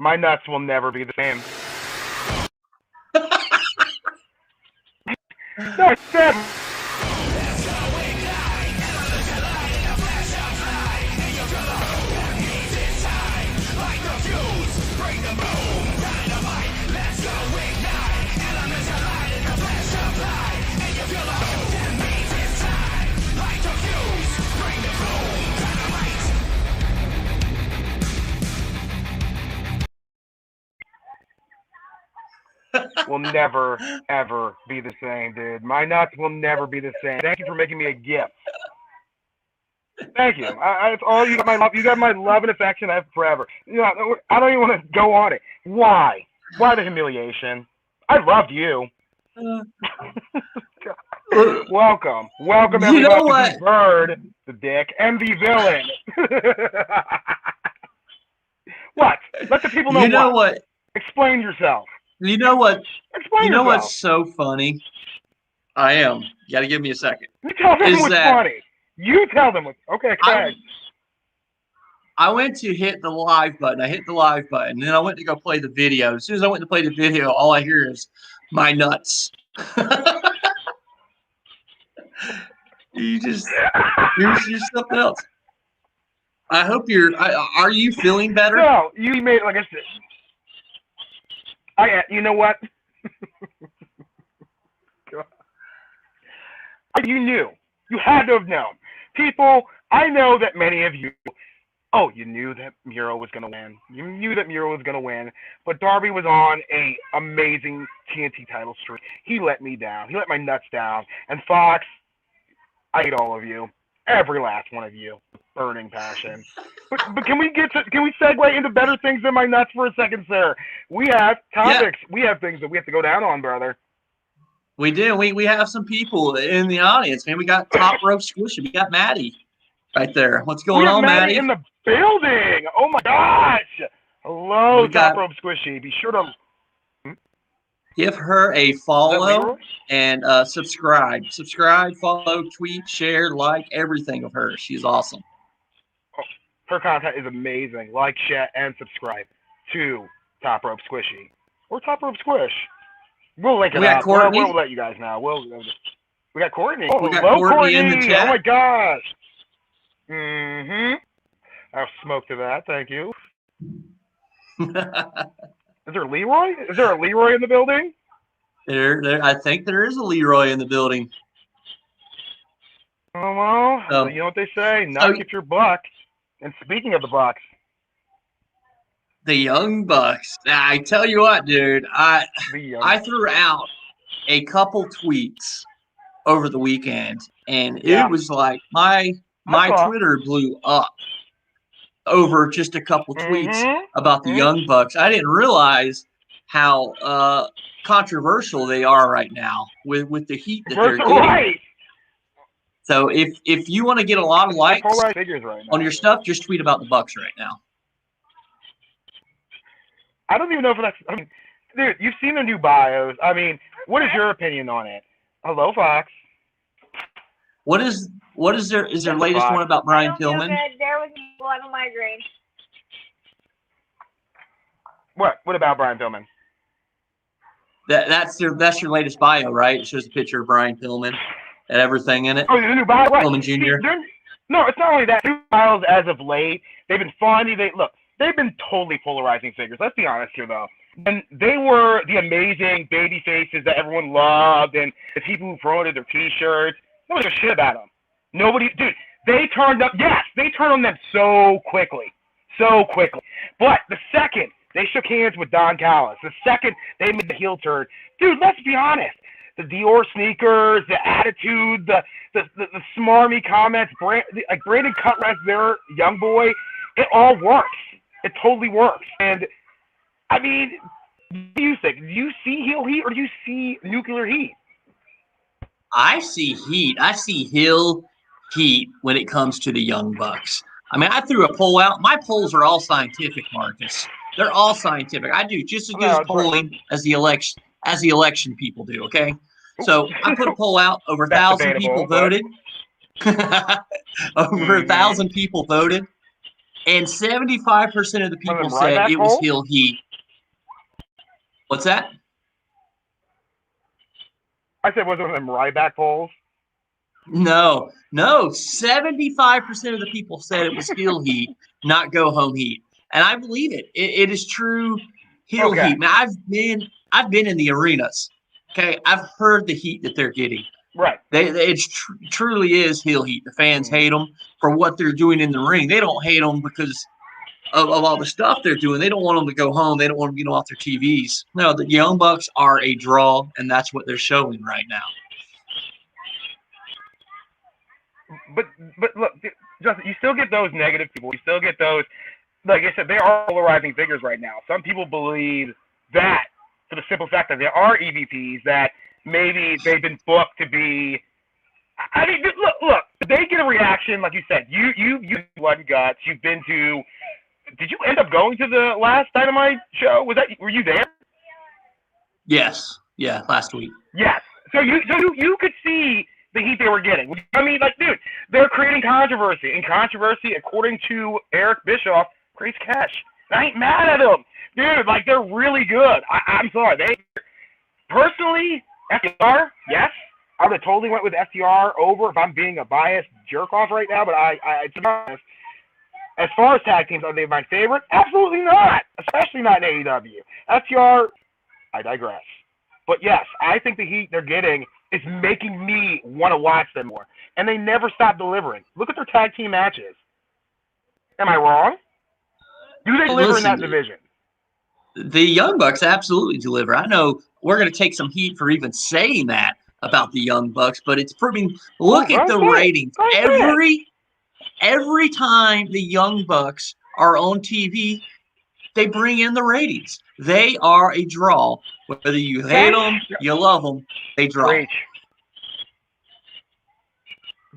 My nuts will never be the same. No, I said. Will never, ever be the same, dude. My nuts will never be the same. Thank you for making me a gift. Thank you. It's all you got my love. You got my love and affection I have forever. You know, I don't even want to go on it. Why? Why the humiliation? I loved you. Welcome, everybody to the Bird, the Dick, and the Villain. What? Let the people know. You know what? Explain yourself. You know what? Explain you know yourself. what's so funny? I am. You got to give me a second. You tell them what's funny. You tell them what's okay. I went to hit the live button. I hit the live button, and then I went to go play the video. As soon as I went to play the video, all I hear is my nuts. You're something else. I hope you're. Are you feeling better? No, you made like I said. You know what? You knew. You had to have known. People, I know that many of you. Oh, you knew that Miro was going to win. You knew that Miro was going to win. But Darby was on a amazing TNT title streak. He let me down. He let my nuts down. And Fox, I hate all of you. Every last one of you. Burning passion. But can we segue into better things than my nuts for a second, sir? We have topics. Yeah. We have things that we have to go down on, brother. We do. We have some people in the audience, man. We got Top Rope Squishy. We got Maddie right there. What's going on, Maddie? In the building. Oh my gosh. Hello, Top Rope Squishy. Be sure to give her a follow and subscribe. Subscribe, follow, tweet, share, like everything of her. She's awesome. Her content is amazing. Like, share, and subscribe to Top Rope Squishy or Top Rope Squish. We'll link it up. We'll let you guys know. We got Courtney. Oh, we got Courtney in the chat. Oh my gosh. I'll smoke to that. Thank you. Is there Leroy? Is there a Leroy in the building? I think there is a Leroy in the building. Oh, well, you know what they say. Knock at your buck. And speaking of the Bucks. The Young Bucks. I tell you what, dude. I threw out a couple tweets over the weekend, and it was like my Twitter blew up over just a couple tweets about the Young Bucks. I didn't realize how controversial they are right now with the heat that they're getting. Right. So if you want to get a lot of likes on your stuff, just tweet about the Bucks right now. I don't even know if that's. I mean, dude, you've seen the new bios. I mean, what is your opinion on it? Hello, Fox. What is their latest one about Brian Pillman? There was a lot of migraine. What about Brian Pillman? That's your latest bio, right? It shows a picture of Brian Pillman and everything in it. Oh, the new bio, right? Pillman Jr. No, it's not only that. New bios as of late, they've been funny. They've been totally polarizing figures. Let's be honest here, though. And they were the amazing baby faces that everyone loved, and the people who promoted their T-shirts. Nobody gave a shit about them. Dude, they turned up. Yes, they turned on them so quickly. But the second they shook hands with Don Callis, the second they made the heel turn, dude, let's be honest. The Dior sneakers, the attitude, the smarmy comments, like Brandon Cutlass, their young boy, it all works. It totally works. And, I mean, what do you think? Do you see heel heat or do you see nuclear heat? I see heat. I see heel heat when it comes to the Young Bucks. I mean, I threw a poll out. My polls are all scientific, Marcus. They're all scientific. I do just as good as polling as the election people do, okay? So I put a poll out. Over 1,000 people voted. Over 1,000 people voted. And 75% of the people said it was heel heat. What's that? I said, was it one of them Ryback polls? No. 75% of the people said it was heel heat, not go home heat. And I believe it. It is true heel heat. Now I've been in the arenas. Okay, I've heard the heat that they're getting. Right. It truly is heel heat. The fans hate them for what they're doing in the ring. They don't hate them because of all the stuff they're doing. They don't want them to go home. They don't want them to get off their TVs. No, the Young Bucks are a draw, and that's what they're showing right now. But look, Justin, you still get those negative people. You still get those, like I said, they are polarizing figures right now. Some people believe that for the simple fact that there are EVPs that maybe they've been booked to be. I mean, look, they get a reaction, like you said. You blood and guts. You've been to. Did you end up going to the last Dynamite show? Were you there? Yes. Yeah, last week. Yes. So you could see the heat they were getting. I mean, like, dude, they're creating controversy. And controversy, according to Eric Bischoff, creates cash. I ain't mad at them. Dude, like, they're really good. I'm sorry. Personally, FTR, yes. I would have totally went with FTR over if I'm being a biased jerk-off right now, but to be honest, as far as tag teams, are they my favorite? Absolutely not. Especially not in AEW. FTR, I digress. But yes, I think the heat they're getting is making me want to watch them more. And they never stop delivering. Look at their tag team matches. Am I wrong? Do they deliver in that division? The Young Bucks absolutely deliver. I know we're going to take some heat for even saying that about the Young Bucks, but it's proving. Look at the ratings. Every time the Young Bucks are on TV, they bring in the ratings. They are a draw. Whether you hate them, you love them, they draw. Great.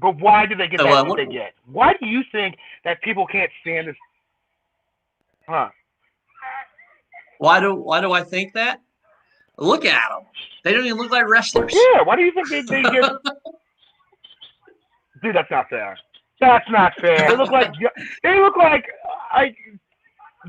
But why do they get that what they get? Why do you think that people can't stand this? Huh? Why do I think that? Look at them. They don't even look like wrestlers. Yeah. Why do you think they get? Dude, that's not fair. That's not fair. They look like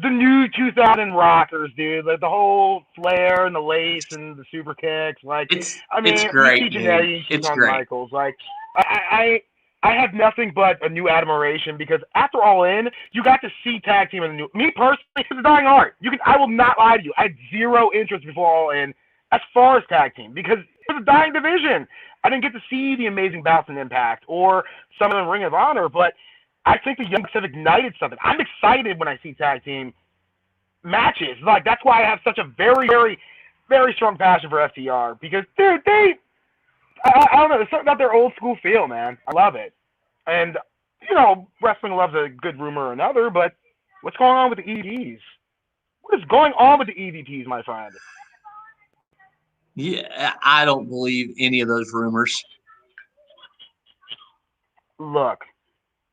the new 2000 rockers, dude. Like the whole flair and the lace and the super kicks. Like, it's great. It's great. Michaels. Like, I have nothing but a new admiration because after All In, you got to see tag team in the new. Me personally, it's a dying art. I will not lie to you. I had zero interest before All In as far as tag team because it was a dying division. I didn't get to see the amazing bouts in Impact or some of the Ring of Honor, but I think the Young Bucks have ignited something. I'm excited when I see tag team matches. Like, that's why I have such a very, very, very strong passion for FTR because, dude, I don't know, there's something about their old school feel, man. I love it. And, you know, wrestling loves a good rumor or another, but what's going on with the EVPs? What is going on with the EVPs, my friend? Yeah, I don't believe any of those rumors. Look,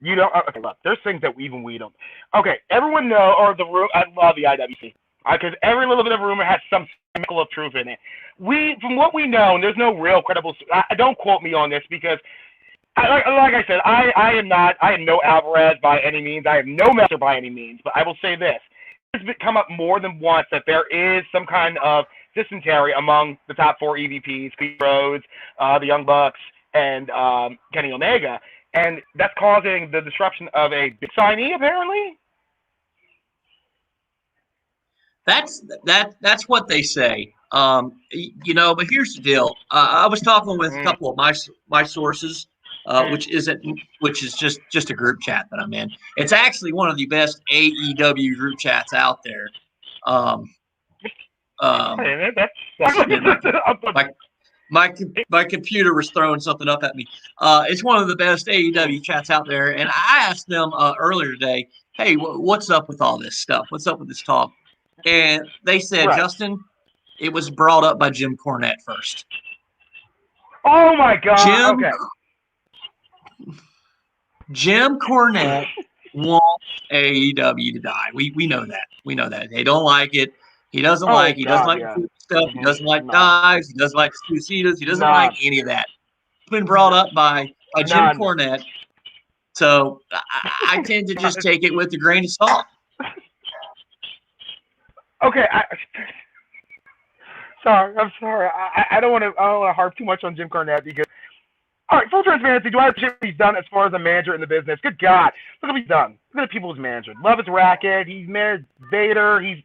you don't. Okay, look, there's things that even we don't. Okay, everyone know, or the room. I love the IWC because every little bit of rumor has some chemical of truth in it. From what we know, and there's no real credible. Don't quote me on this because, like I said, I am no Alvarez by any means. I am no Messer by any means. But I will say this: it's come up more than once that there is some kind of dysentery among the top four EVPs, Cody Rhodes, the Young Bucks, and Kenny Omega. And that's causing the disruption of a big signee, apparently. That's what they say. You know, but here's the deal. I was talking with a couple of my sources, which is just a group chat that I'm in. It's actually one of the best AEW group chats out there. My computer was throwing something up at me. It's one of the best AEW chats out there, and I asked them earlier today, "Hey, what's up with all this stuff? What's up with this talk?" And they said, right. Justin, it was brought up by Jim Cornette first. Oh my God! Jim Cornette wants AEW to die. We know that. We know that. They don't like it. He doesn't like. He doesn't like stuff. He doesn't like dives. He doesn't like Suicidas. He doesn't like any of that. It's been brought up by Jim Cornette. So I tend to just take it with a grain of salt. Okay, I'm sorry. I don't want to harp too much on Jim Cornette because, all right, full transparency. Do I appreciate what he's done as far as a manager in the business? Good God, look what he's done. Look at the people he's managed. Love his racket. He's managed Vader. He's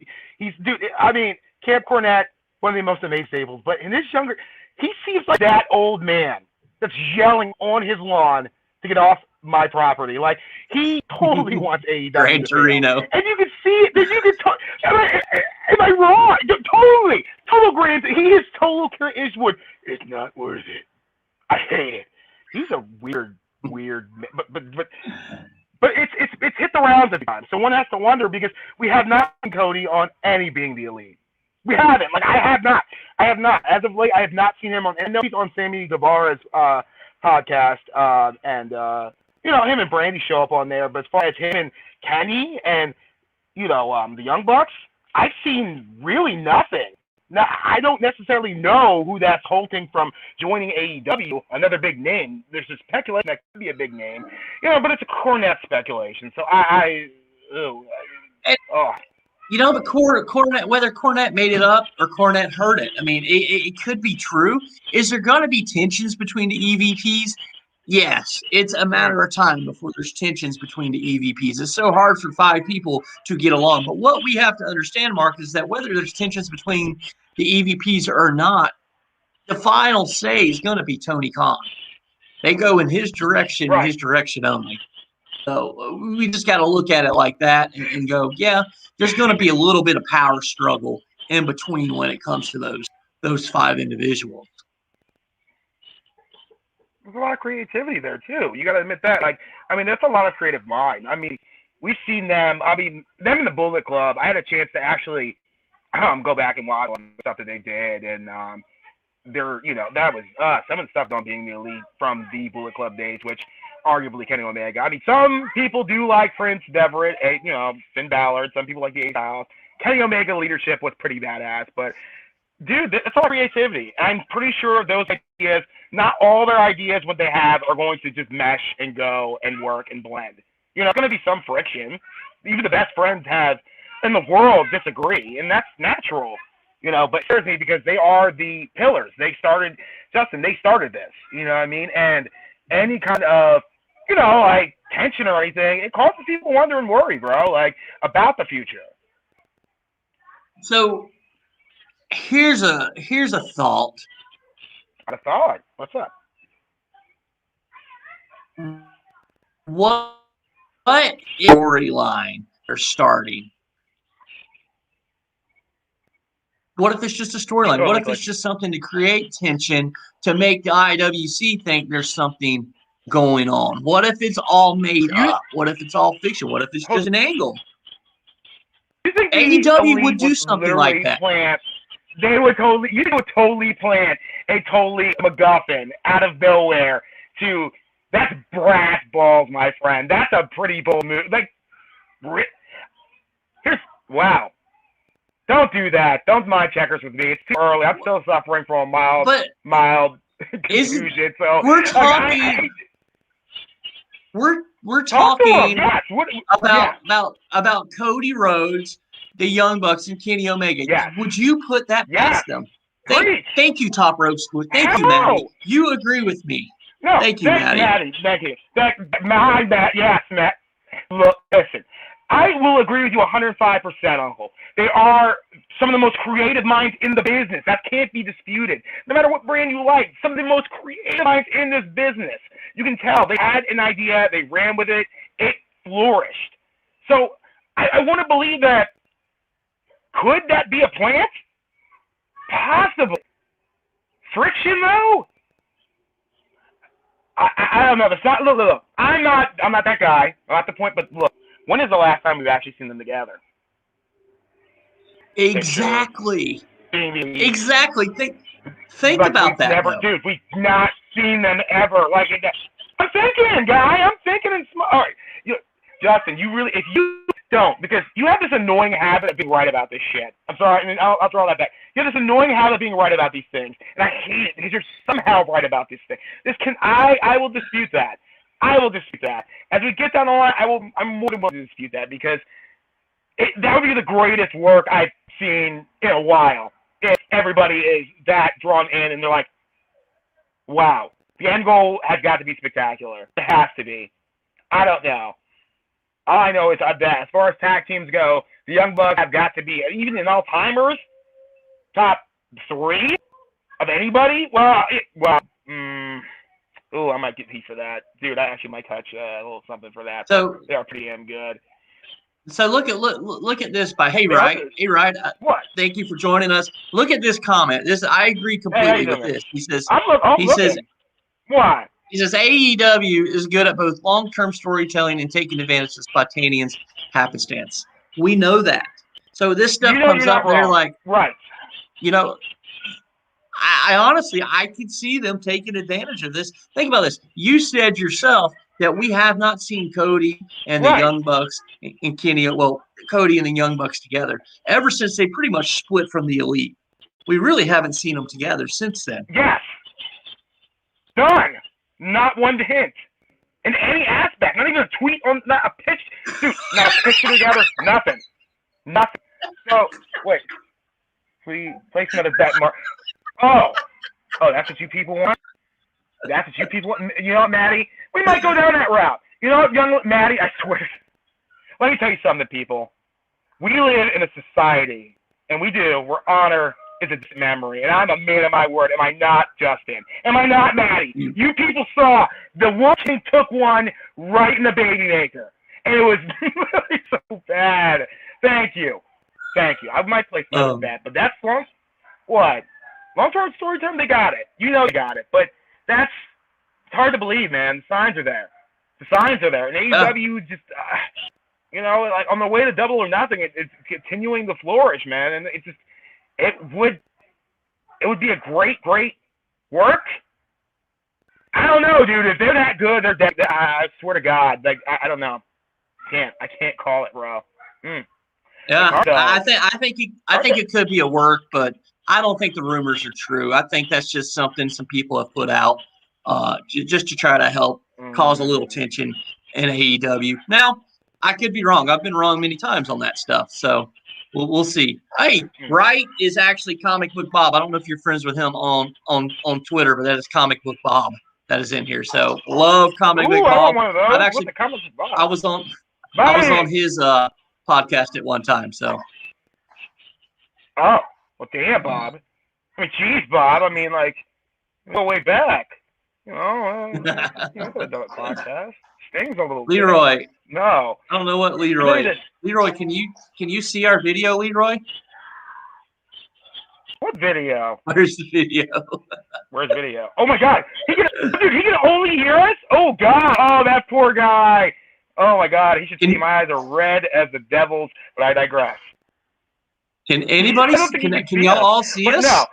dude. I mean, Camp Cornette, one of the most amazing stables. But in his younger, he seems like that old man that's yelling on his lawn to get off my property. Like, he totally wants AEW Gran Torino. And you can see it. You can am I wrong? Totally. Total Grant. He is total Clint Eastwood. It's not worth it. I hate it. He's a weird, but it's hit the rounds every time. So one has to wonder because we have not seen Cody on any Being the Elite. We haven't. Like, I have not. As of late, I have not seen him on. I know he's on Sammy Guevara's podcast, and him and Brandy show up on there. But as far as him and Kenny and the Young Bucks, I've seen really nothing. Now, I don't necessarily know who that's holding from joining AEW, another big name. There's a speculation that could be a big name, but it's a Cornette speculation. So the Cornette, whether Cornette made it up or Cornette heard it, I mean, it could be true. Is there going to be tensions between the EVPs? Yes, it's a matter of time before there's tensions between the EVPs. It's so hard for 5 people to get along. But what we have to understand, Mark, is that whether there's tensions between the EVPs or not, the final say is going to be Tony Khan. They go in his direction, right. His direction only. So we just got to look at it like that and go, yeah, there's going to be a little bit of power struggle in between when it comes to those 5 individuals. There's a lot of creativity there too. You got to admit that. Like, I mean, there's a lot of creative mind. I mean, we've seen them. I mean, them in the Bullet Club. I had a chance to actually go back and watch on stuff that they did, and that was some of the stuff on Being the Elite from the Bullet Club days, which arguably Kenny Omega. I mean, some people do like Prince Devitt, Finn Balor. Some people like the A-Styles. Kenny Omega leadership was pretty badass, but dude, it's all creativity. I'm pretty sure those ideas, not all their ideas, what they have, are going to just mesh and go and work and blend. There's going to be some friction. Even the best friends in the world disagree, and that's natural. But it scares me because they are the pillars. They started this. You know what I mean? And any kind of, like tension or anything, it causes people wonder and worry, bro, like about the future. So here's a thought. Got a thought. What's up? What storyline are starting? What if it's just a storyline? What if it's just something to create tension, to make the IWC think there's something going on? What if it's all made up? What if it's all fiction? What if it's just an angle? AEW would do something like that. They would totally plan a totally MacGuffin out of nowhere that's brass balls, my friend. That's a pretty bold move. Like, wow. Don't do that. Don't mind checkers with me. It's too early. I'm still suffering from a mild confusion. So we're talking. We're talking about Cody Rhodes, the Young Bucks, and Kenny Omega. Yes. Would you put that past them? Thank you, Top Rope School. Thank you, Maddie. You agree with me. No, thank you, Maddie. Thank you. Matt. Yes, Matt. Look, listen. I will agree with you 105%, Uncle. They are some of the most creative minds in the business. That can't be disputed. No matter what brand you like, some of the most creative minds in this business. You can tell they had an idea, they ran with it, it flourished. So I want to believe that. Could that be a plant? Possibly. Friction, though? I don't know. It's not. Look. I'm not that guy. I'm at the point. But look, when is the last time we've actually seen them together? Exactly. Exactly. Think about that. Dude, we've not seen them ever. Like, I'm thinking, guy. I'm thinking in small. All right, Justin, if you don't, because you have this annoying habit of being right about this shit. I'm sorry. I mean, I'll throw that back. You have this annoying habit of being right about these things, and I hate it because you're somehow right about this thing. I will dispute that. I will dispute that. As we get down the line, I'm more than willing to dispute that because that would be the greatest work I've seen in a while. If everybody is that drawn in and they're like, wow, the end goal has got to be spectacular. It has to be. I don't know. All I know is that as far as tag teams go, the Young Bucks have got to be, even in all-timers, top 3 of anybody. Well, I might get heat for that. Dude, I actually might touch a little something for that. So they are pretty damn good. So look at this by Hey Right. What? Thank you for joining us. Look at this comment. I agree completely with this. He says why? He says AEW is good at both long-term storytelling and taking advantage of spontaneous happenstance. We know that. So this stuff comes up there like, right. I honestly, I could see them taking advantage of this. Think about this. You said yourself that we have not seen Cody and the Young Bucks and Kenny, Cody and the Young Bucks together ever since they pretty much split from the Elite. We really haven't seen them together since then. Yes. Done. Not one hint. In any aspect. Not even a tweet on, not a pitch. Dude, not a picture together. Nothing. So, wait. We place another bet mark. Oh, that's what you people want? That's what you people want? You know what, Maddie? We might go down that route. You know what, young Maddie? I swear. Let me tell you something, people. We live in a society, and we do, where honor is a distant memory. And I'm a man of my word. Am I not, Justin? Am I not, Maddie? You people saw the one king took one right in the baby maker. And it was really so bad. Thank you. I might place another bet, but that's long. What? Long-term storytelling, they got it. You know they got it. But it's hard to believe, man. The signs are there. And AEW just, like on the way to Double or Nothing, it's continuing to flourish, man. And it would be a great work. I don't know, dude. If they're that good, they're dead. I swear to God. Like, I don't know. I can't call it, bro. Yeah, I think it could be a work, but I don't think the rumors are true. I think that's just something some people have put out just to try to help cause a little tension in AEW. Now, I could be wrong. I've been wrong many times on that stuff, so we'll see. Hey, Wright is actually Comic Book Bob. I don't know if you're friends with him on Twitter, but that is Comic Book Bob that is in here. So love Comic Book Bob. I was on his podcast at one time. So. Oh, well, damn, Bob. I mean, geez, Bob. I mean, like, go way back. You could have done a podcast. Stings a little. Leroy. Bit. No. I don't know what Leroy. Leroy, can you see our video, Leroy? What video? Where's the video? Where's video? Oh my God! He can only hear us. Oh God! Oh, that poor guy. Oh my God! He should see my eyes are red as the devil's. But I digress. Can anybody? Can y'all all see us? No.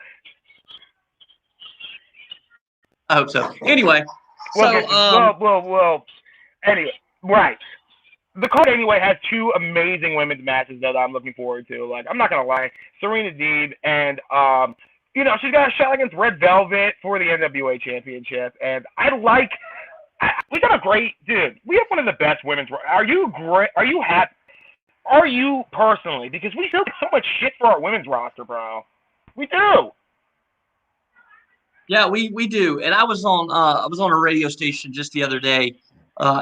I hope so. Anyway. Well. Anyway, right. The card anyway has 2 amazing women's matches that I'm looking forward to. Like, I'm not gonna lie, Serena Deeb and she's got a shot against Red Velvet for the NWA Championship, and we got a great dude. We have one of the best women's. Are you great? Are you happy? Are you personally? Because we still get so much shit for our women's roster, bro. We do. Yeah, we do. And I was on a radio station just the other day.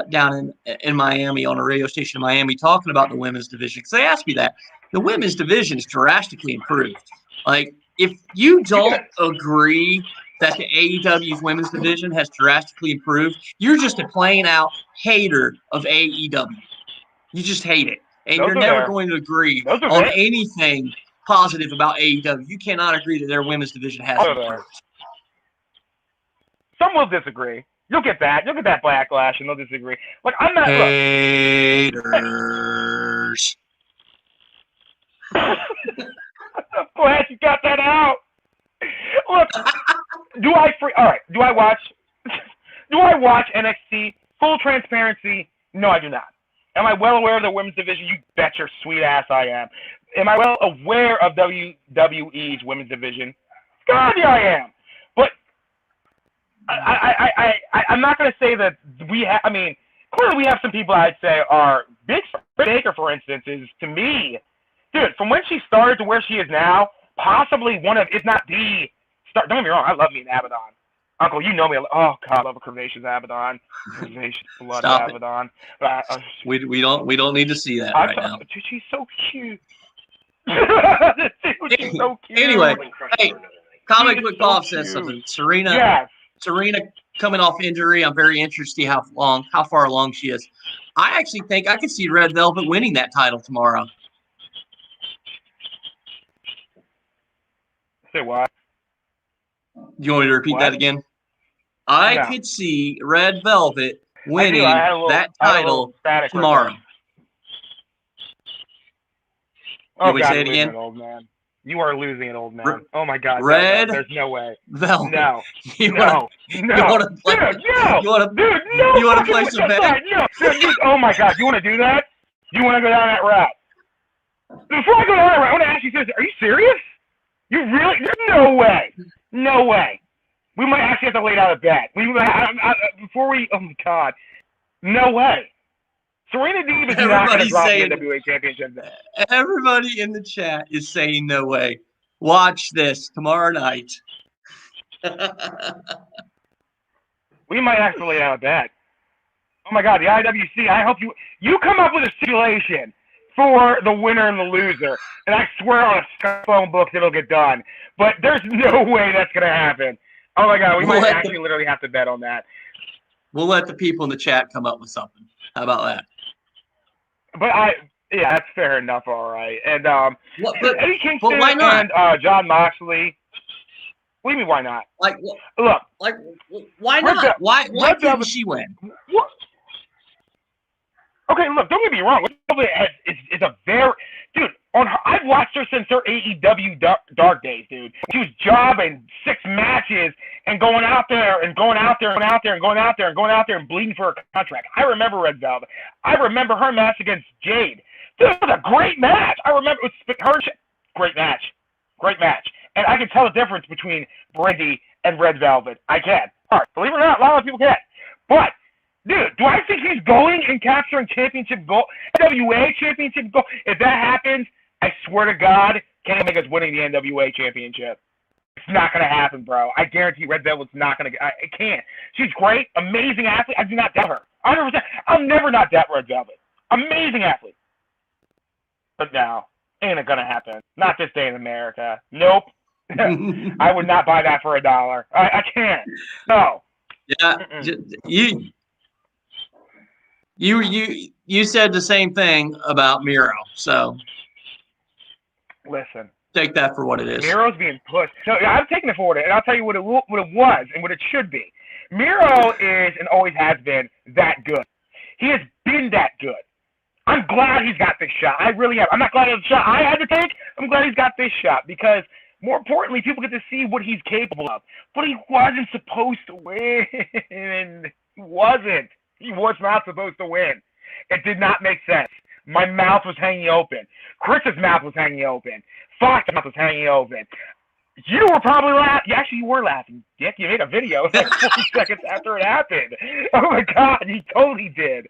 Down in Miami, on a radio station in Miami, talking about the women's division. Because they asked me that. The women's division is drastically improved. Like, if you don't agree that the AEW's women's division has drastically improved, you're just a plain out hater of AEW. You just hate it. And you're never going to agree on anything positive about AEW. You cannot agree that their women's division has improved. Some will disagree. You'll get that. You'll get that backlash, and they'll disagree. Like, I'm not haters. I'm glad you got that out. Look, do I watch NXT? Full transparency, no, I do not. Am I well aware of the women's division? You bet your sweet ass I am. Am I well aware of WWE's women's division? God, yeah, I am. But I'm not going to say that we have. I mean, clearly we have some people I'd say are big. Baker, for instance, is to me, dude, from when she started to where she is now, possibly one of, if not the start. Don't get me wrong, I love me an Abaddon. Uncle, you know me. Oh God, I love a curvaceous Abaddon, curvaceous bloody Abaddon. We don't need to see that right now. Dude, she's so cute. She's so cute. Anyway, hey, Comic Book Bob says something. Serena coming off injury. I'm very interested to see how far along she is. I actually think I could see Red Velvet winning that title tomorrow. Say what? You want me to repeat that again? I could see Red Velvet winning that title tomorrow. Oh, God, you're losing it, old man. You are losing it, old man. Oh, my God. Red there's no way. Velvet. No. You want to play? Dude, no. You want to play some bet? No. Dude, oh, my God. You want to do that? You want to go down that route? Before I go down that route, I want to ask you this. Are you serious? You really? There's no way. No way. We might actually have to lay down a bet. Before we, oh, my God. No way. Serena Deeb is not going to drop the NWA Championship. Everybody in the chat is saying no way. Watch this tomorrow night. We might actually lay down a bet. Oh, my God, the IWC, I hope you come up with a stipulation for the winner and the loser, and I swear on a phone book it'll get done. But there's no way that's going to happen. Oh, my God, we might actually literally have to bet on that. We'll let the people in the chat come up with something. How about that? But that's fair enough. All right, and Eddie Kingston but why not? And John Moxley. What do you mean? Why not? Look. Why not? Why couldn't she win? What? Okay, look. Don't get me wrong. It's a very dude. I've watched her since her AEW Dark days, dude. She was jobbing 6 matches and going out there and bleeding for her contract. I remember Red Velvet. I remember her match against Jade. This was a great match. I remember it was her. Great match. And I can tell the difference between Brandy and Red Velvet. I can. All right, believe it or not, a lot of people can. But dude, do I think he's going and capturing championship gold, NWA championship gold? If that happens, I swear to God, Kenny Omega's winning the NWA championship. It's not going to happen, bro. I guarantee Red Velvet's not going to. It can't. She's great, amazing athlete. I do not doubt her. 100%. I'll never not doubt Red Velvet. Amazing athlete. But no, ain't going to happen. Not this day in America. Nope. I would not buy that for $1. I can't. No. Yeah. You said the same thing about Miro, so listen. Take that for what it is. Miro's being pushed. So I'm taking it forward, and I'll tell you what it was and what it should be. Miro is and always has been that good. He has been that good. I'm glad he's got this shot. I really am. I'm not glad it's the shot I had to take. I'm glad he's got this shot because, more importantly, people get to see what he's capable of. But he wasn't supposed to win. He wasn't. He was not supposed to win. It did not make sense. My mouth was hanging open. Chris's mouth was hanging open. Fox's mouth was hanging open. You were probably laughing. Actually, you were laughing, Dick. You made a video like 40 seconds after it happened. Oh, my God. You totally did.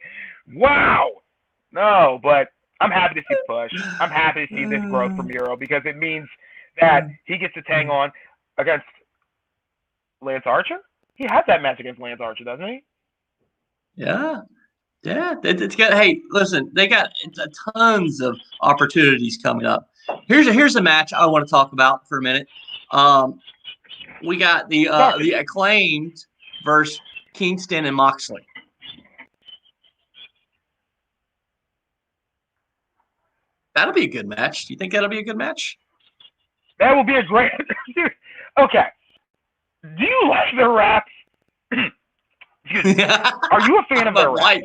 Wow. No, but I'm happy to see the push. I'm happy to see this growth from Miro because it means that he gets to hang on against Lance Archer. He has that match against Lance Archer, doesn't he? Yeah. It's got. Hey, listen, they got tons of opportunities coming up. Here's a match I want to talk about for a minute. We got the Acclaimed versus Kingston and Moxley. That'll be a good match. Do you think that'll be a good match? That will be a great. Dude, okay. Do you like the raps? Excuse me. Are you a fan of their rap?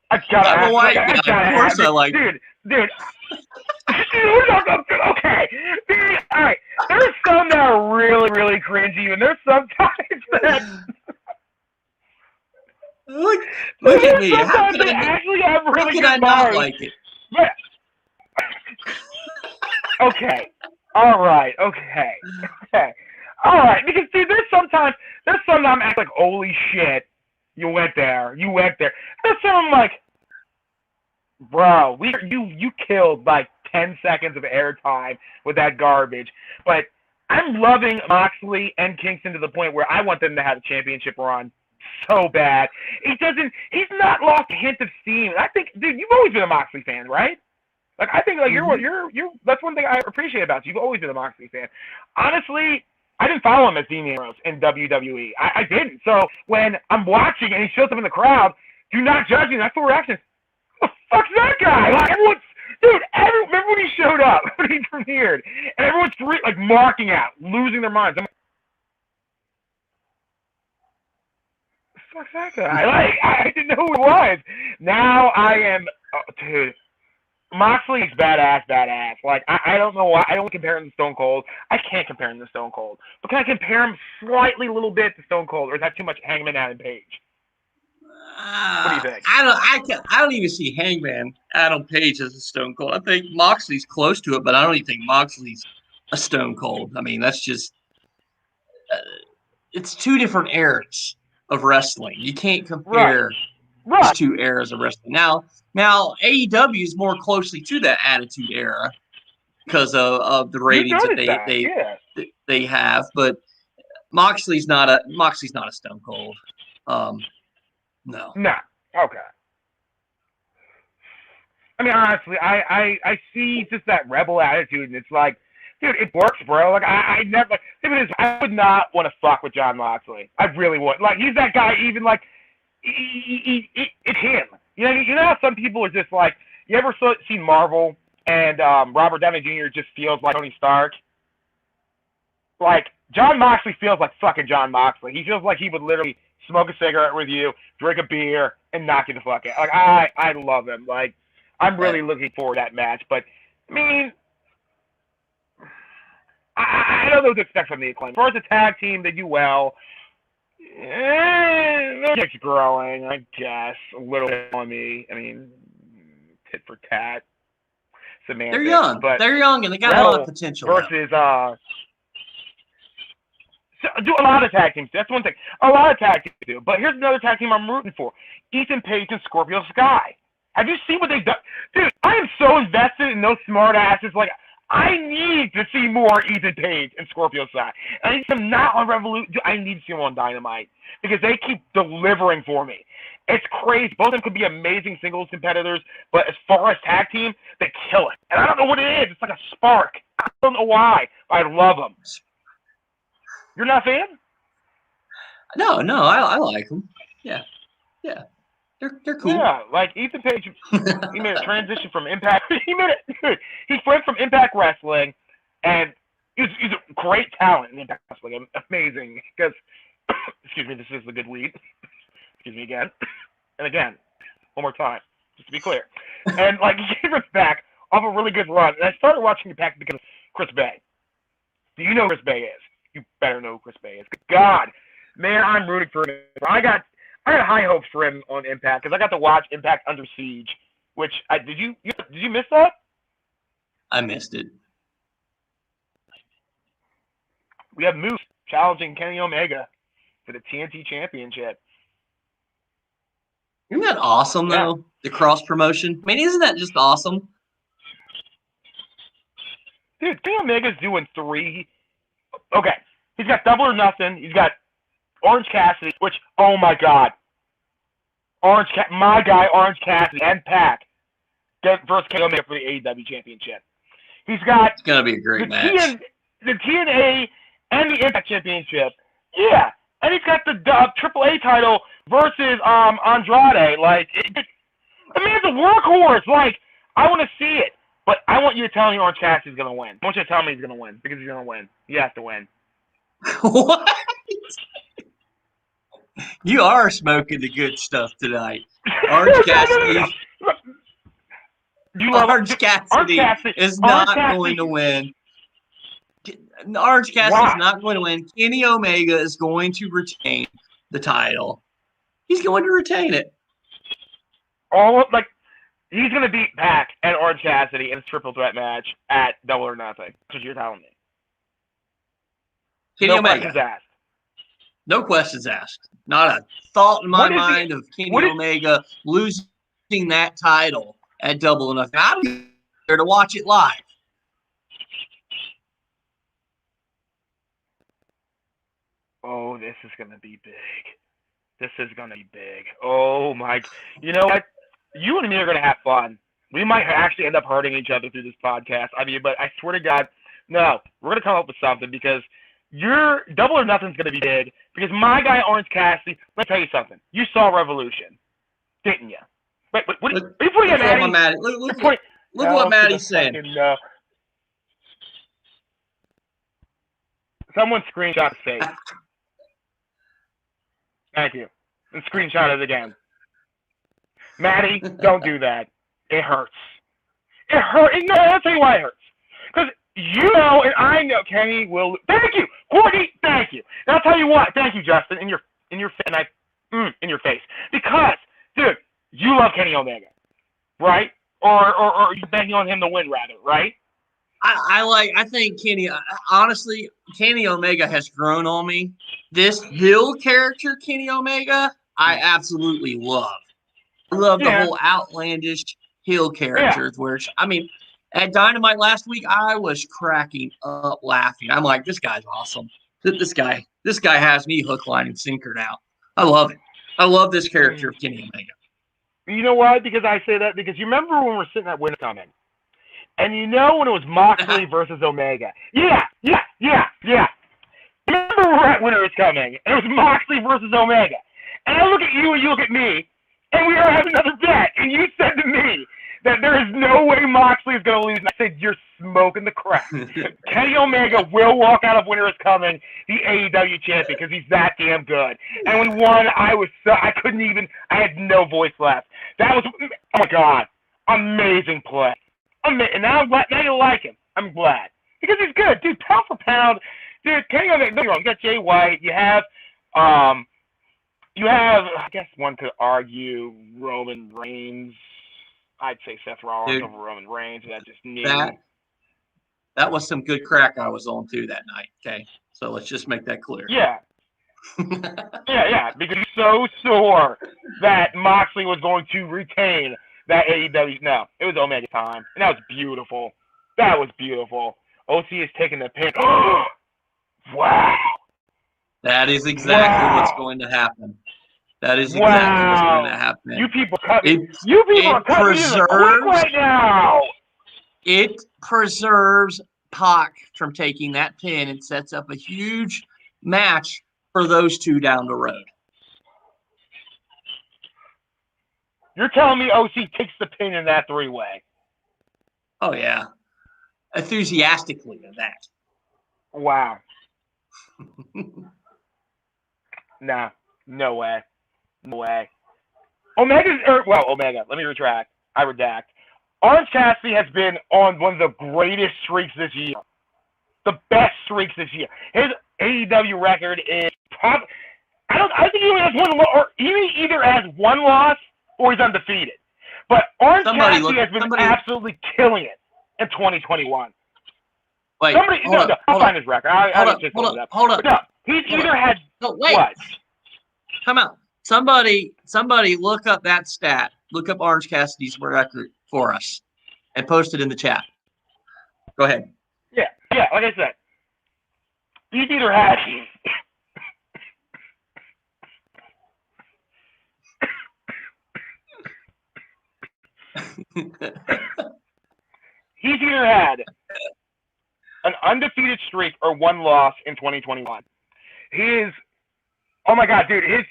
I'm a white guy. Of course I like it. Dude. Okay. Dude, all right. There's some that are really, really cringy, and there's sometimes that... Look at me. How can I not like it? But... Okay. All right. Okay. All right, because see, there's sometimes I act like, holy shit, you went there. There's some I'm like, bro, you killed like 10 seconds of airtime with that garbage. But I'm loving Moxley and Kingston to the point where I want them to have a championship run so bad. He's not lost a hint of steam. I think, dude, you've always been a Moxley fan, right? Like, I think, like, you're that's one thing I appreciate about you. You've always been a Moxley fan. Honestly, I didn't follow him as Dean Ambrose in WWE. I didn't. So when I'm watching and he shows up in the crowd, do not judge me. That's the reaction. Who the fuck's that guy? Like, everyone's, dude, remember when he showed up, when he premiered, and everyone's like marking out, losing their minds. I'm like, fuck's that guy? Like, I didn't know who it was. Now I am, dude. Moxley's badass. Like, I don't know why. I don't compare him to Stone Cold. I can't compare him to Stone Cold. But can I compare him slightly, a little bit to Stone Cold, or is that too much Hangman Adam Page? What do you think? I don't even see Hangman Adam Page as a Stone Cold. I think Moxley's close to it, but I don't even think Moxley's a Stone Cold. I mean, that's just it's two different eras of wrestling. You can't compare these two eras of wrestling. Now AEW is more closely to that Attitude Era because of the ratings that they have, but Moxley's not a Stone Cold. No. Okay. I mean, honestly, I see just that rebel attitude, and it's like, dude, it works, bro. Like, I never, like, I would not want to fuck with Jon Moxley. I really would. Like, he's that guy. Even like, it's him. You know how some people are just like, you ever seen Marvel and Robert Downey Jr. just feels like Tony Stark? Like, Jon Moxley feels like fucking Jon Moxley. He feels like he would literally smoke a cigarette with you, drink a beer, and knock you the fuck out. Like, I love him. Like, I'm really looking forward to that match. But, I mean, I don't know what to expect from the Acclaim. As far as the tag team, they do well. It's growing, I guess, a little bit on me. I mean, tit for tat. Semantics. They're young, and they got a lot of potential. Versus, do a lot of tag teams. That's one thing. A lot of tag teams do. But here's another tag team I'm rooting for. Ethan Page and Scorpio Sky. Have you seen what they've done? Dude, I am so invested in those smart asses. Like, I need to see more Ethan Page and Scorpio Sky. I need them not on Revolution. I need to see them on Dynamite because they keep delivering for me. It's crazy. Both of them could be amazing singles competitors, but as far as tag team, they kill it. And I don't know what it is. It's like a spark. I don't know why, but I love them. You're not a fan? No, I like them. Yeah. They're cool. Yeah, like Ethan Page, he made a transition from Impact. He went from Impact Wrestling, and he's a great talent in Impact Wrestling. Amazing. Because, excuse me, this is the good weed. Excuse me again. And again, one more time, just to be clear. And, like, he came back off a really good run. And I started watching Impact because of Chris Bay. Do you know who Chris Bay is? You better know who Chris Bay is. God, man, I'm rooting for him. I got high hopes for him on Impact because I got to watch Impact Under Siege. Which did you miss that? I missed it. We have Moose challenging Kenny Omega for the TNT Championship. Isn't that awesome though? The cross promotion. I mean, isn't that just awesome? Dude, Kenny Omega's doing 3. Okay, he's got Double or Nothing. He's got Orange Cassidy, which, oh my God. My guy, Orange Cassidy, and Pac versus Kenny Omega for the AEW Championship. He's got it's going to be a great match. The TNA and the Impact Championship. Yeah, and he's got the AAA title versus Andrade. Like, the man's a workhorse. Like, I want to see it. But I want you to tell me Orange Cassidy's going to win. I want you to tell me he's going to win because he's going to win. He has to win. What? You are smoking the good stuff tonight. Orange Cassidy. Orange Cassidy is not going to win. Orange Cassidy is not going to win. Kenny Omega is going to retain the title. He's going to retain it. He's going to beat Pac and Orange Cassidy in a triple threat match at Double or Nothing. That's what you're telling me. Kenny no Omega. questions asked. No questions asked. Not a thought in my mind of Kenny Omega losing that title at Double or Nothing. I'm there to watch it live. Oh, this is going to be big. This is going to be big. Oh, my. You know what? You and me are going to have fun. We might actually end up hurting each other through this podcast. I mean, but I swear to God, no, we're going to come up with something because your Double or Nothing's going to be big because my guy, Orange Cassidy, let me tell you something. You saw Revolution, didn't you? Wait, what are you putting at Maddie? Look what Maddie's saying. No. Someone screenshot his face. Thank you. And screenshot it again. Maddie, don't do that. It hurts. It hurts. No, I'll tell you why it hurts. Because you know, and I know Kenny will. Thank you, Courtney. Thank you. And I'll tell you what. Thank you, Justin. In your face. Because, dude, you love Kenny Omega, right? Or you're betting on him to win, rather, right? I think honestly, Kenny Omega has grown on me. This heel character, Kenny Omega, I absolutely love. I love the whole outlandish heel character. Where, I mean, at Dynamite last week, I was cracking up laughing. I'm like, this guy's awesome. This guy has me hook, line, and sinker now. I love it. I love this character of Kenny Omega. You know why? Because I say that because you remember when we're sitting at Winter Coming, and you know when it was Moxley versus Omega. Yeah. Remember we're at Winter is Coming, and it was Moxley versus Omega. And I look at you and you look at me, and we are having another bet, and you said to me that there is no way Moxley is going to lose. And I said, you're smoking the crap. Kenny Omega will walk out of Winter is Coming, the AEW champion, because he's that damn good. And when he won, I had no voice left. That was, oh my God, amazing play. And now you like him. I'm glad. Because he's good. Dude, pound for pound, dude, Kenny Omega, don't get me wrong, you got Jay White, you have, I guess one could argue Roman Reigns. I'd say Seth Rollins over Roman Reigns. That just needs that was some good crack I was on too that night. Okay, so let's just make that clear. Yeah. yeah. Because he's so sore that Moxley was going to retain that AEW. No, it was Omega time, and that was beautiful. OC is taking the pin. Wow. That is exactly what's going to happen. That is exactly what's going to happen. You people are cutting me right now. It preserves Pac from taking that pin and sets up a huge match for those two down the road. You're telling me OC takes the pin in that three-way? Oh, yeah. Enthusiastically of that. Wow. Nah, no way. Omega. Let me retract. I redact. Orange Cassidy has been on one of the greatest streaks this year. The best streaks this year. His AEW record is I think he only has one, or he either has one loss or he's undefeated. But Orange Cassidy has been absolutely killing it in 2021. Wait, I'll find his record. Hold up. No, he's either had what? Come out. Somebody look up that stat. Look up Orange Cassidy's record for us and post it in the chat. Go ahead. Yeah, like I said. He's either had an undefeated streak or one loss in 2021. Oh my God, dude, his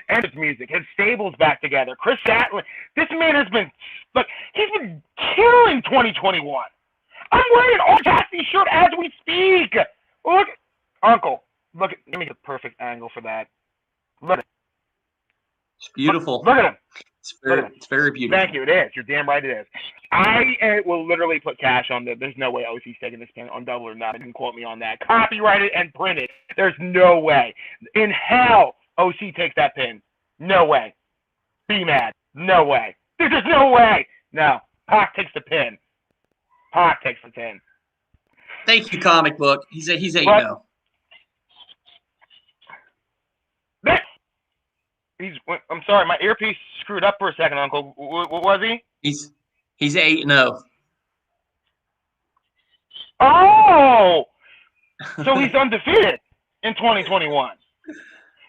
entrance music, his stable's back together. Chris Sattler, this man has been, he's been killing 2021. I'm wearing an Orange Cassidy shirt as we speak. Look, Uncle, give me the perfect angle for that. Look at it. It's beautiful. Look at him. It's very beautiful. Thank you. It is. You're damn right it is. I will literally put cash on that. There's no way OC's taking this pin on Double or Nothing. You can quote me on that. Copyright it and print it. There's no way. In hell, OC takes that pin. No way. Be mad. No way. There's just no way. No. Pac takes the pin. Thank you, comic book. He's 8-0. I'm sorry, my earpiece screwed up for a second, Uncle. What was he? He's 8-0. Oh, so he's undefeated in 2021.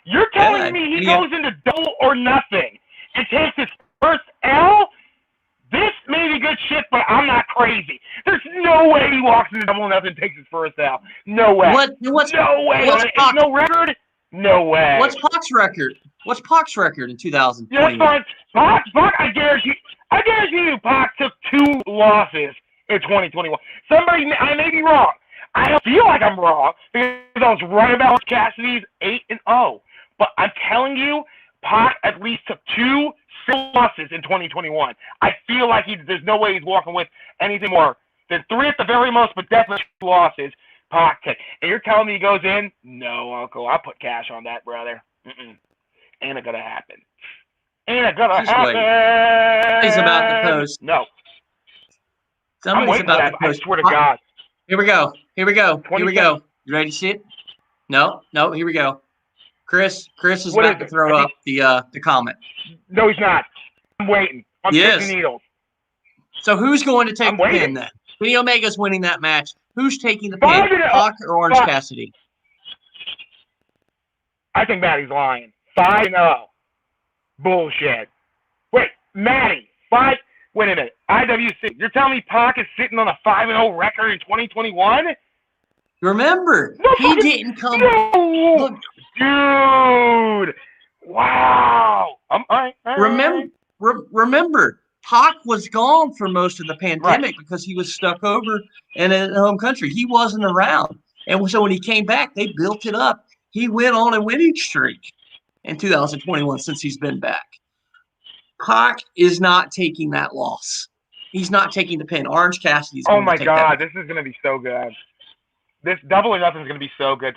You're telling me he goes into double or nothing and takes his first L? This may be good shit, but I'm not crazy. There's no way he walks into double or nothing and takes his first L. No way. No way. No record? No way. What's Pac's record? What's Pac's record in 2021? Yeah, that's fine. Pac, I guarantee you Pac took 2 losses in 2021. I may be wrong. I don't feel like I'm wrong because I was right about Cassidy's 8-0. But I'm telling you, Pac at least took 2 losses in 2021. I feel like there's no way he's walking with anything more than 3 at the very most, but definitely 2 losses. Pac took. And you're telling me he goes in? No, Uncle. I'll put cash on that, brother. Ain't it gonna happen? Ain't it gonna happen? He's about to post. No. Somebody's about to post. I swear to God. Here we go. You ready to see it? No. Here we go. Chris is about to throw up the comment. No, he's not. I'm waiting. I'm picking needles. So who's going to take the pin then? Kenny Omega's winning that match. Who's taking the pin? Pac or Orange Cassidy? I think Matty's lying. 5-0. Bullshit. Wait, Matty. Wait a minute. IWC. You're telling me Pac is sitting on a 5-0 record in 2021? Remember, he didn't come. Look, dude. Wow. All right. Remember, Pac was gone for most of the pandemic because he was stuck over in his home country. He wasn't around. And so when he came back, they built it up. He went on a winning streak in 2021 since he's been back. Pac is not taking that loss. He's not taking the pin. Orange Cassidy's going to take that. Oh, my God. This is going to be so good. This double or nothing is going to be so good.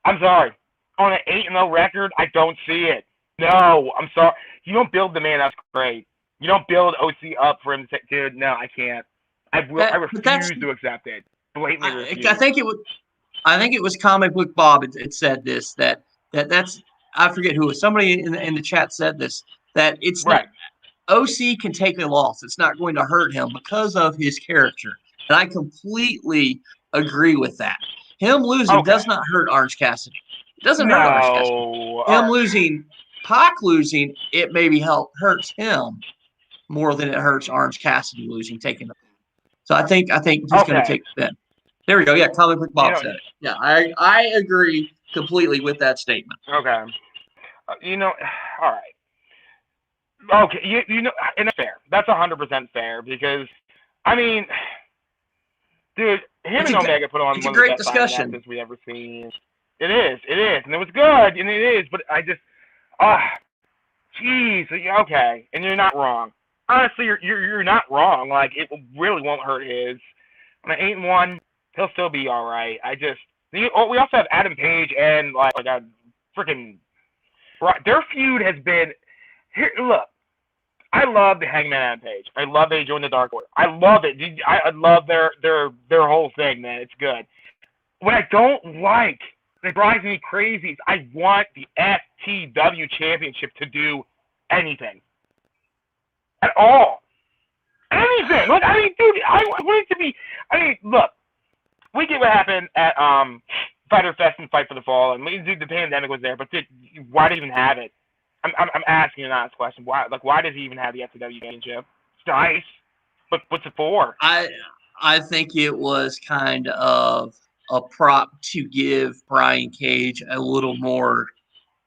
I'm sorry. On an 8-0 record, I don't see it. No, I'm sorry. You don't build the man up great. You don't build OC up for him to say, dude, no, I can't. I refuse to accept it. Blatantly refuse. I think it was Comic Book Bob. It said this that's I forget who it was. Somebody in the chat said this, that it's not OC can take a loss. It's not going to hurt him because of his character. And I completely agree with that. Him losing does not hurt Orange Cassidy. It doesn't hurt Orange Cassidy. Him losing, Pac losing, it maybe hurts him more than it hurts Orange Cassidy losing, taking the pin. So I think he's going to take the pin. There we go. Yeah, Comic Book Bob said it. Yeah, I agree completely with that statement. Okay. All right. Okay, and it's fair. That's 100% fair because, I mean, dude, him and Omega put on one of the best matches we've ever seen. It is, and it was good, and it is, but I just, jeez, okay, and you're not wrong. Honestly, you're not wrong. Like, it really won't hurt his. On an 8-1, he'll still be all right. We also have Adam Page and like a freaking. Their feud has been. Here, look, I love the Hangman Adam Page. I love they joined the Dark Order. I love it. I love their whole thing, man. It's good. What I don't like, that drives me crazy, is I want the FTW Championship to do anything. At all. Anything. Look, I mean, dude, I want it to be. I mean, look, we get what happened at Fighter Fest and Fight for the Fall, and the pandemic was there, but why did he even have it? I'm asking an honest question. Why does he even have the FTW Championship? It's nice, but what's it for? I think it was kind of a prop to give Brian Cage a little more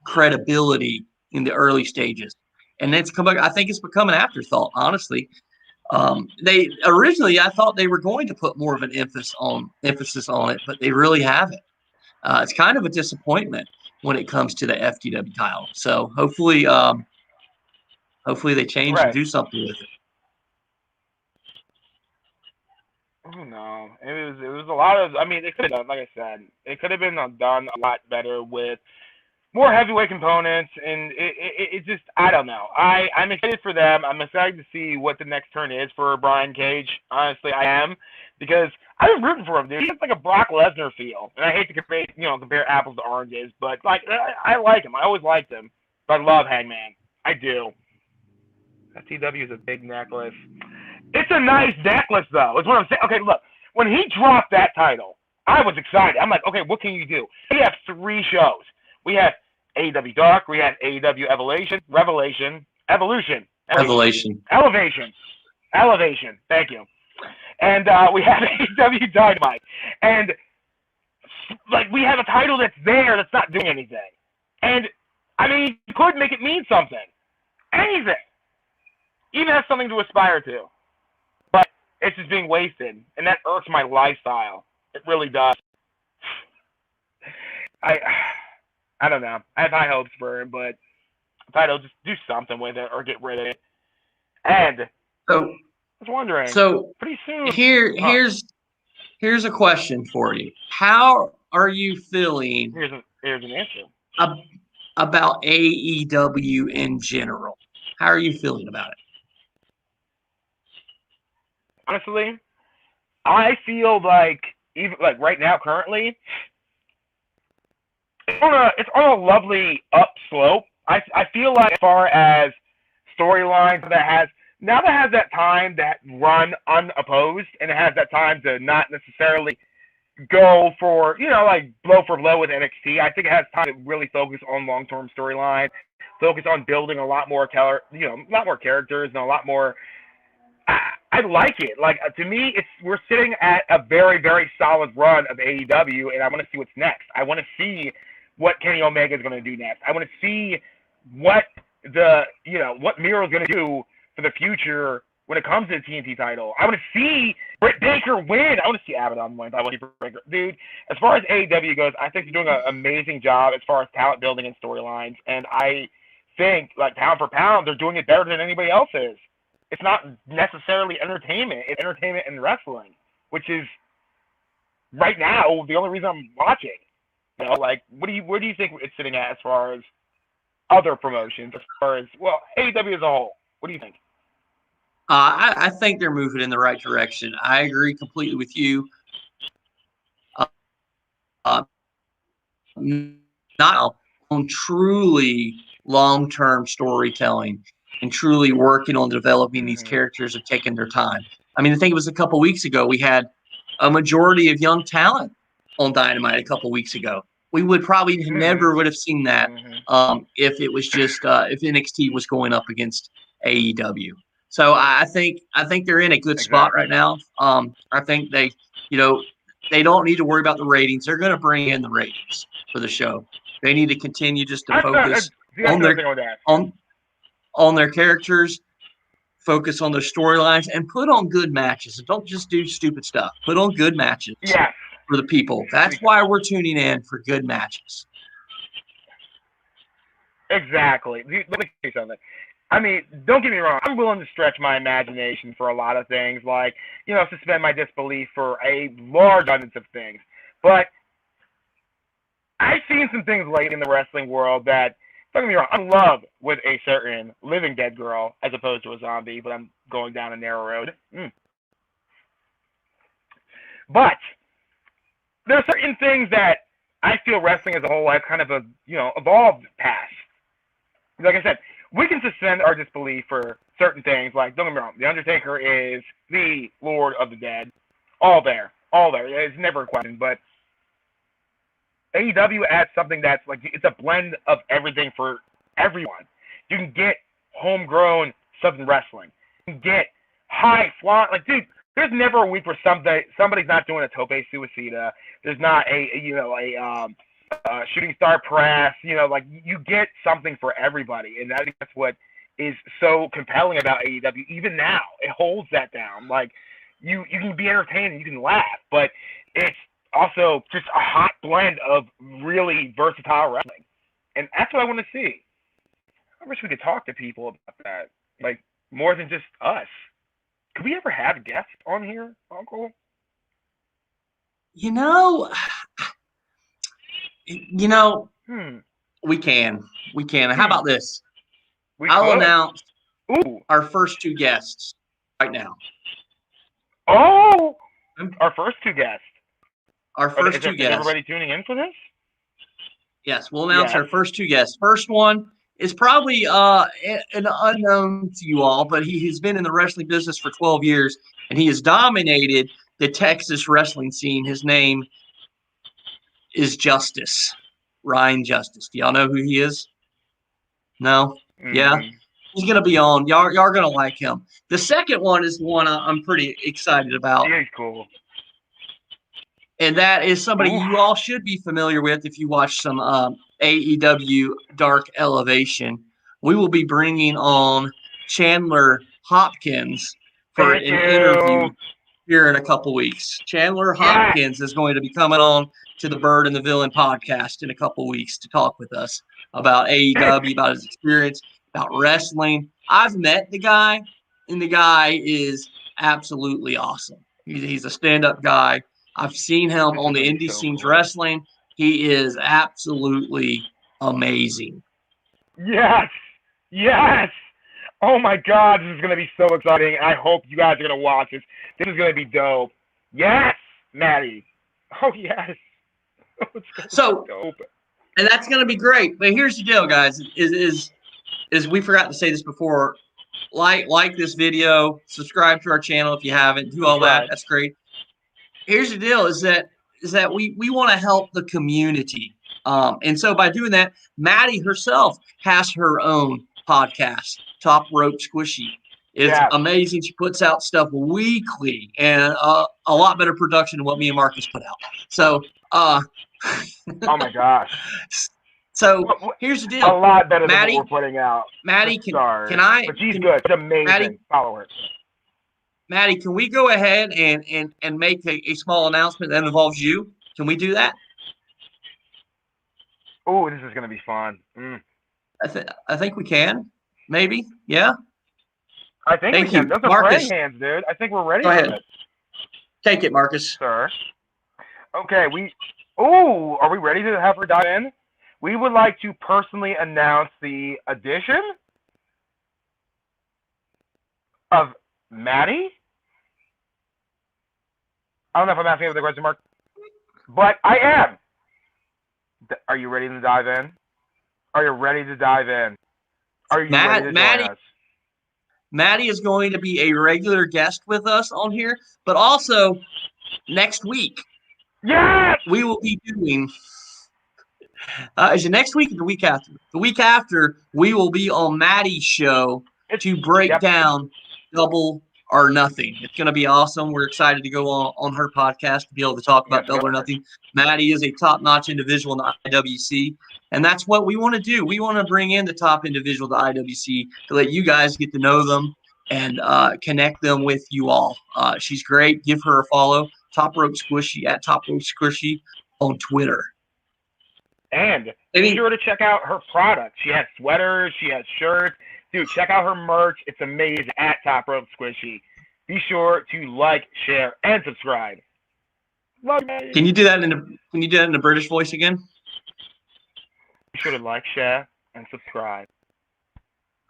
credibility in the early stages. And it's I think it's become an afterthought, honestly. They originally, I thought they were going to put more of an emphasis on it, but they really haven't. It's kind of a disappointment when it comes to the FTW title. So hopefully they change and do something with it. Oh no, it was a lot of. I mean, it could have done, like I said, it could have been done a lot better with more heavyweight components, and it just, I don't know. I'm excited for them. I'm excited to see what the next turn is for Brian Cage. Honestly, I am, because I've been rooting for him, dude. He's like a Brock Lesnar feel, and I hate to compare apples to oranges, but like I like him. I always liked him. But I love Hangman. I do. FTW is a big necklace. It's a nice necklace, though. Is what I'm saying. Okay, look. When he dropped that title, I was excited. I'm like, okay, what can you do? We have 3 shows. We have AEW Dark. We have AEW Elevation. Thank you. And we have AEW Dynamite. And like we have a title that's there that's not doing anything. And I mean, you could make it mean something. Anything. Even have something to aspire to. But it's just being wasted. And that irks my lifestyle. It really does. I don't know. I have high hopes for him, but title, just do something with it or get rid of it. And so, I was wondering. So pretty soon. Here's a question for you. How are you feeling? Here's an answer. About AEW in general. How are you feeling about it? Honestly, I feel like even like right now, currently, it's on a lovely upslope. I feel like as far as storylines that has that time that run unopposed, and it has that time to not necessarily go for, like blow for blow with NXT. I think it has time to really focus on long-term storyline, focus on building a lot more characters and a lot more. I like it. Like, to me, we're sitting at a very, very solid run of AEW, and I want to see what's next. I want to see what Kenny Omega is going to do next. I want to see what what Miro's going to do for the future when it comes to the TNT title. I want to see Britt Baker win. I want to see Abaddon win. I want to see Britt Baker. Dude, as far as AEW goes, I think they're doing an amazing job as far as talent building and storylines, and I think, like, pound for pound, they're doing it better than anybody else is. It's not necessarily entertainment. It's entertainment and wrestling, which is right now the only reason I'm watching. Like, where do you think it's sitting at as far as other promotions, as far as AEW as a whole? What do you think? I think they're moving in the right direction. I agree completely with you. Not on truly long-term storytelling and truly working on developing these characters have taken their time. I mean, I think it was a couple weeks ago we had a majority of young talent on Dynamite a couple weeks ago. We would probably never would have seen that if it was just if NXT was going up against AEW. So I think they're in a good spot right now. I think they don't need to worry about the ratings. They're going to bring in the ratings for the show. They need to continue just to focus on their characters, focus on their storylines, and put on good matches. And don't just do stupid stuff. Put on good matches for the people. That's why we're tuning in, for good matches. Exactly. Let me tell you something. I mean, don't get me wrong. I'm willing to stretch my imagination for a lot of things, like, suspend my disbelief for a large abundance of things. But I've seen some things late in the wrestling world that, don't get me wrong, I'm in love with a certain living dead girl as opposed to a zombie, but I'm going down a narrow road. But there are certain things that I feel wrestling as a whole has kind of evolved past. Like I said, we can suspend our disbelief for certain things. Like, don't get me wrong, The Undertaker is the Lord of the Dead. All there. It's never a question. But AEW adds something that's like, it's a blend of everything for everyone. You can get homegrown Southern wrestling. You can get high flying. Like, dude, there's never a week where somebody's not doing a tope suicida. There's not a shooting star press. Like, you get something for everybody, and I think that's what is so compelling about AEW. Even now, it holds that down. Like, you can be entertained and you can laugh, but it's also just a hot blend of really versatile wrestling, and that's what I want to see. I wish we could talk to people about that, like, more than just us. Could we ever have guests on here, Uncle? We can. How about this? I'll announce our first 2 guests right now. Oh, our first 2 guests. Our first 2 guests. Is everybody tuning in for this? Yes, we'll announce our first 2 guests. First one is probably an unknown to you all, but he has been in the wrestling business for 12 years, and he has dominated the Texas wrestling scene. His name is Justice, Ryan Justice. Do y'all know who he is? No? Yeah? He's going to be on. Y'all are going to like him. The second one is the one I'm pretty excited about. He's cool. And that is somebody you all should be familiar with if you watch some AEW Dark Elevation. We will be bringing on Chandler Hopkins for an interview here in a couple weeks. Chandler Hopkins is going to be coming on to the Bird and the Villain podcast in a couple weeks to talk with us about AEW, about his experience, about wrestling. I've met the guy, and the guy is absolutely awesome. He's a stand-up guy. I've seen him on the indie scenes wrestling. He is absolutely amazing. Yes. Oh my God, this is going to be so exciting. I hope you guys are going to watch this. This is going to be dope. Yes, Maddie. Oh, yes. So, dope. And that's going to be great. But here's the deal, guys, is we forgot to say this before. Like this video, subscribe to our channel if you haven't, do all that. That's great. Here's the deal is that we want to help the community. And so by doing that, Maddie herself has her own podcast, Top Rope Squishy. It's amazing. She puts out stuff weekly and a lot better production than what me and Marcus put out. So, oh my gosh. So here's the deal. A lot better than what we're putting out. Maddie, can I? But she's good. She's amazing. Maddie, follow her. Maddie, can we go ahead and make a small announcement that involves you? Can we do that? Oh, this is going to be fun. I think we can. Maybe. Yeah? I think we can. Those are praying hands, dude. I think we're ready for it. Take it, Marcus. Sir. Okay, are we ready to have her dive in? We would like to personally announce the addition of Maddie. I don't know if I'm asking with a question mark, but I am. Are you ready to dive in? Are you ready to dive in? Are you ready to join us? Maddie is going to be a regular guest with us on here, but also next week. Yes! We will be doing. Is it next week or the week after? The week after, we will be on Maddie's show to break down Double or Nothing. It's going to be awesome. We're excited to go on her podcast to be able to talk about Double or Nothing. Maddie is a top-notch individual in the IWC, and that's what we want to do. We want to bring in the top individual to IWC to let you guys get to know them and connect them with you all. She's great. Give her a follow. Top Rope Squishy at Top Rope Squishy on Twitter. And be sure to check out her products. She has sweaters. She has shirts. Dude, check out her merch. It's amazing at Top Rope Squishy. Be sure to like, share, and subscribe. Love you. Can you do that in a British voice again? Be sure to like, share, and subscribe.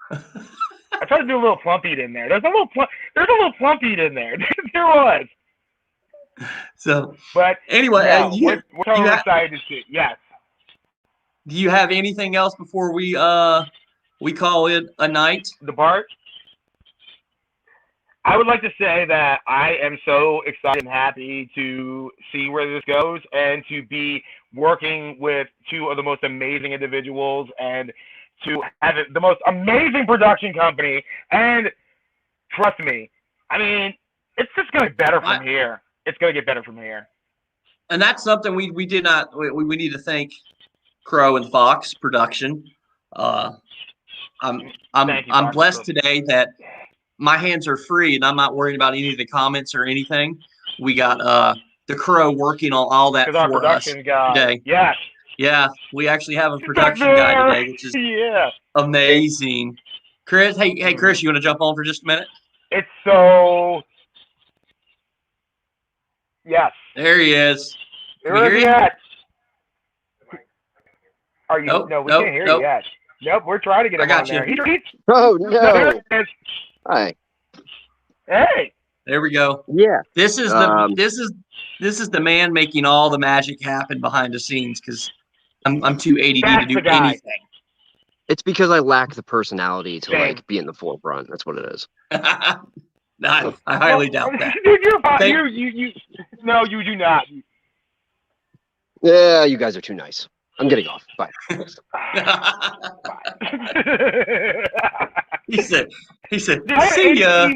I tried to do a little plump eat in there. There's a little plump eat in there. There was. So, but anyway, we're totally excited to see. Yes. Do you have anything else before we call it a night? The Bart? I would like to say that I am so excited and happy to see where this goes and to be working with two of the most amazing individuals and to have the most amazing production company. And trust me, I mean, it's just going to get better from here. It's going to get better from here. And that's something we did not. We need to thank Crow and Fox production. I'm blessed today that my hands are free and I'm not worried about any of the comments or anything. We got the Crow working on all that for us today. Yes. Yeah, we actually have a production guy today, which is amazing. Chris, hey Chris, you want to jump on for just a minute? It's so. Yes. There he is. There he is. Are you? No, we can't hear you yet. Nope, we're trying to get him on there. Oh no! Hi. Hey. There we go. Yeah. This is the man making all the magic happen behind the snes because I'm too ADD to do anything. It's because I lack the personality to like be in the forefront. That's what it is. I highly doubt that. No, you do not. Yeah, you guys are too nice. I'm getting off. Bye. He said, see ya.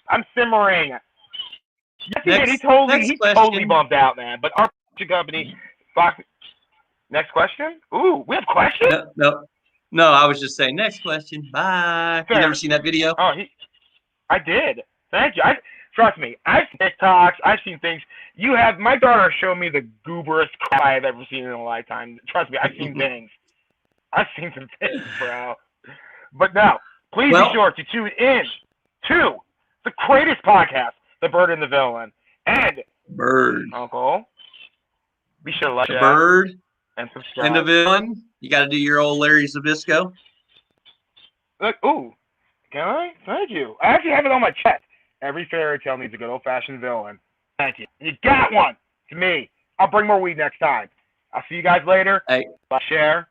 I'm simmering. Yes, he totally bumped out, man. But our company, Fox. Next question? Ooh, we have questions? No, I was just saying, next question. Bye. Fair. You never seen that video? Oh, I did. Thank you. Trust me, I've seen TikToks. I've seen things. My daughter showed me the gooberest crap I have ever seen in a lifetime. Trust me, I've seen things. I've seen some things, bro. But now, please be sure to tune in to the greatest podcast, The Bird and the Villain. And Bird. Uncle, be sure to like the Bird and subscribe. And the Villain. You got to do your old Larry Zabisco. Look, ooh, can I? Thank you. I actually have it on my chest. Every fairy tale needs a good old-fashioned villain. Thank you. You got one. To me. I'll bring more weed next time. I'll see you guys later. Hey. Share.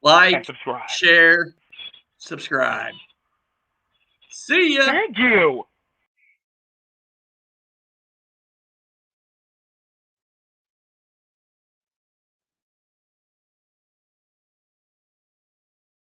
Like, subscribe. Share, subscribe. See ya. Thank you.